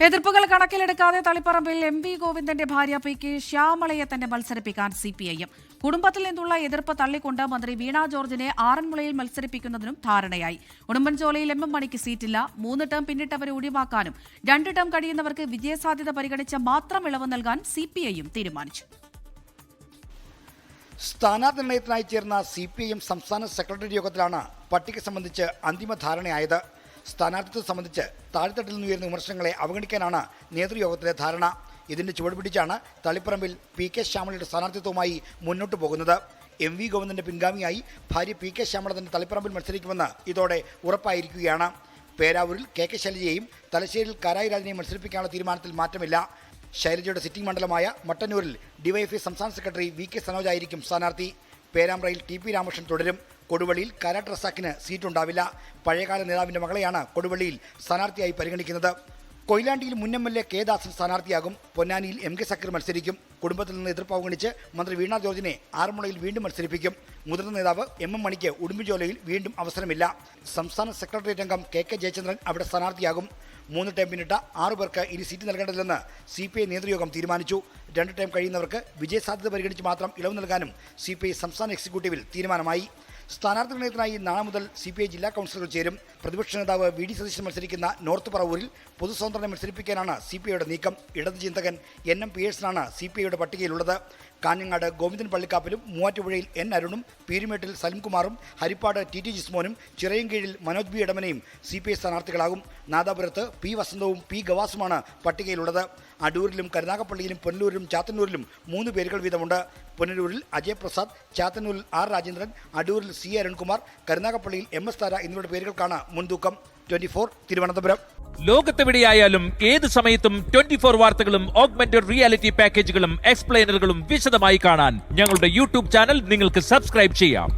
എതിർപ്പുകൾ കണക്കിലെടുക്കാതെ തളിപ്പറമ്പിൽ എം.വി. ഗോവിന്ദന്റെ ഭാര്യ പി.കെ. ശ്യാമളയെ തന്നെ മത്സരിപ്പിക്കാൻ CPIM. കുടുംബത്തിൽ നിന്നുള്ള എതിർപ്പ് തള്ളിക്കൊണ്ട് മന്ത്രി വീണ ജോർജിനെ ആറന്മുളയിൽ മത്സരിപ്പിക്കുന്നതിനും ധാരണയായി. ഉടുമ്പൻചോലയിൽ M.M. മണിക്ക് സീറ്റില്ല. 3 ടേം പിന്നിട്ടവരെ ഒഴിവാക്കാനും 2 ടേം കഴിയുന്നവർക്ക് വിജയസാധ്യത പരിഗണിച്ച് മാത്രം ഇളവ് നൽകാൻ CPIM തീരുമാനിച്ചു. സ്ഥാനാർത്ഥി നിർണയത്തിനായി ചേർന്ന CPIM സംസ്ഥാന സെക്രട്ടറി യോഗത്തിലാണ് പട്ടിക സംബന്ധിച്ച് അന്തിമ ധാരണയായത്. സ്ഥാനാർത്ഥിത്വം സംബന്ധിച്ച് താഴ്ത്തട്ടിൽ നിന്നുയരുന്ന വിമർശനങ്ങളെ അവഗണിക്കാനാണ് നേതൃയോഗത്തിലെ ധാരണ. ഇതിന്റെ ചുവടുപിടിച്ചാണ് തളിപ്പറമ്പിൽ P.K. ശ്യാമളയുടെ സ്ഥാനാർത്ഥിത്വവുമായി മുന്നോട്ടു പോകുന്നത്. M.V. ഗോവിന്ദന്റെ പിൻഗാമിയായി ഭാര്യ P.K. ശ്യാമള തന്നെ തളിപ്പറമ്പിൽ മത്സരിക്കുമെന്ന് ഇതോടെ ഉറപ്പായിരിക്കുകയാണ്. പേരാവൂരിൽ K.K. ശൈലജയെയും തലശ്ശേരിയിൽ കാരായി രാജനെയും മത്സരിപ്പിക്കാനുള്ള തീരുമാനത്തിൽ മാറ്റമില്ല. ശൈലജയുടെ സിറ്റിംഗ് മണ്ഡലമായ മട്ടന്നൂരിൽ DYFI സംസ്ഥാന സെക്രട്ടറി V.K. സനോജായിരിക്കും സ്ഥാനാർത്ഥി. പേരാമ്പ്രയിൽ T.P. രാമകൃഷ്ണൻ തുടരും. കൊടുവള്ളിയിൽ കാരാട്ട് റസാക്കിന് സീറ്റുണ്ടാവില്ല. പഴയകാല നേതാവിന്റെ മകളെയാണ് കൊടുവള്ളിയിൽ സ്ഥാനാർത്ഥിയായി പരിഗണിക്കുന്നത്. കൊയിലാണ്ടിയിൽ മുൻ MLA K. ദാസൻ സ്ഥാനാർത്ഥിയാകും. പൊന്നാനിയിൽ M.K. സക്കീർ മത്സരിക്കും. കുടുംബത്തിൽ നിന്ന് എതിർപ്പ് അവഗണിച്ച് മന്ത്രി വീണ ജോർജിനെ ആറന്മുളയിൽ വീണ്ടും മത്സരിപ്പിക്കും. മുതിർന്ന നേതാവ് M.M. മണിക്ക് ഉടുമ്പൻചോലയിൽ വീണ്ടും അവസരമില്ല. സംസ്ഥാന സെക്രട്ടേറിയറ്റ് അംഗം K.K. ജയചന്ദ്രൻ അവിടെ സ്ഥാനാർത്ഥിയാകും. 3 ടേം പിന്നിട്ട 6 പേർക്ക് ഇനി സീറ്റ് നൽകേണ്ടതില്ലെന്ന് CPI നേതൃയോഗം തീരുമാനിച്ചു. 2 ടേം കഴിയുന്നവർക്ക് വിജയസാധ്യത പരിഗണിച്ച് മാത്രം ഇളവ് നൽകാനും CPI സംസ്ഥാന എക്സിക്യൂട്ടീവിൽ തീരുമാനമായി. സ്ഥാനാർത്ഥി നിർണയത്തിനായി നാളെ മുതൽ CPI ജില്ലാ കൗൺസിലുകൾ ചേരും. പ്രതിപക്ഷ നേതാവ് V.D. സതീശൻ മത്സരിക്കുന്ന നോർത്ത് പറവൂരിൽ പൊതുസ്വതന്ത്രനെ മത്സരിപ്പിക്കാനാണ് CPIയുടെ നീക്കം. ഇടത് ചിന്തകൻ N.M. പിയേഴ്സനാണ് CPIയുടെ പട്ടികയിലുള്ളത്. കാഞ്ഞങ്ങാട് ഗോവിന്ദൻ പള്ളിക്കാപ്പിലും മൂവാറ്റുപുഴയിൽ N. അരുണും പീരുമേട്ടിൽ സലിംകുമാറും Harippad T.T. ജിസ്മോനും ചിറയൻകീഴിൽ Manoj B. എടമനയും CPI സ്ഥാനാർത്ഥികളാകും. നാദാപുരത്ത് P. വസന്തവും P. ഗവാസുമാണ് പട്ടികയിലുള്ളത്. അടൂരിലും കരുനാഗപ്പള്ളിയിലും പുനലൂരിലും ചാത്തന്നൂരിലും 3 പേരുകൾ വീതമുണ്ട്. പുനലൂരിൽ അജയ് പ്രസാദ്, ചാത്തന്നൂരിൽ R. രാജേന്ദ്രൻ, അടൂരിൽ C. അരുൺകുമാർ, കരുനാഗപ്പള്ളിയിൽ MS താര എന്നിവരുടെ പേരുകൾക്കാണ് മുൻതൂക്കം. 24 തിരുവനന്തപുരം. ലോകത്തെവിടെയായാലും ഏത് സമയത്തും 24 വാർത്തകളും ഓഗ്മെന്റഡ് റിയാലിറ്റി പാക്കേജുകളും എക്സ്പ്ലെയിനറുകളും വിശദമായി കാണാൻ ഞങ്ങളുടെ YouTube ചാനൽ നിങ്ങൾക്ക് സബ്സ്ക്രൈബ് ചെയ്യാം.